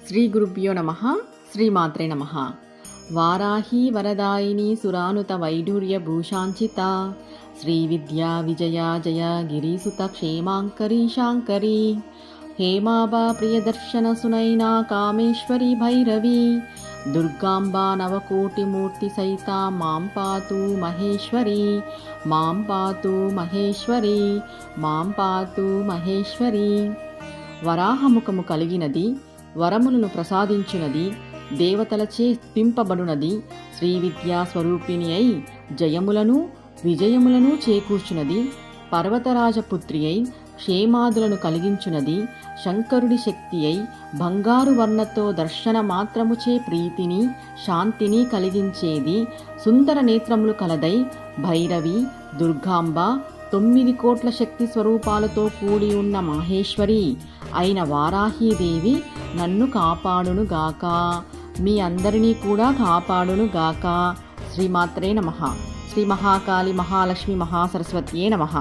శ్రీ గురుభ్యో నమః. శ్రీమాత్రే నమః. వారాహి వరదాయిని సురానుత వైఢూర్య భూషాంచిత శ్రీ విద్యా విజయ జయ గిరిసుత క్షేమాంకరీ శాంకరీ హేమాబా ప్రియదర్శన సునైనా కామేశ్వరి భైరవి దుర్గాంబా నవకోటిమూర్తి సహిత మాం పాతు మహేశ్వరి మాం పాతు మహేశ్వరి మాం పాతు మహేశ్వరి. వరాహముఖము కలిగినది, వరములను ప్రసాదించునది, దేవతలచే స్థింపబడునది, శ్రీ విద్యా స్వరూపిణి అయి జయములను విజయములను చేకూర్చునది, పర్వతరాజపుత్రి అయి క్షేమాదులను కలిగించునది, శంకరుడి శక్తి అయి బంగారు వర్ణతో దర్శన మాత్రముచే ప్రీతిని శాంతిని కలిగించేది, సుందర నేత్రములు కలదై భైరవి దుర్గాంబ 9 కోట్ల శక్తి స్వరూపాలతో కూడి ఉన్న మహేశ్వరి అయిన వారాహీదేవి నన్ను కాపాడునుగాక, మీ అందరినీ కూడా కాపాడునుగాక. శ్రీమాత్రే నమః. శ్రీ మహాకాళి మహాలక్ష్మి మహాసరస్వత్యే నమః.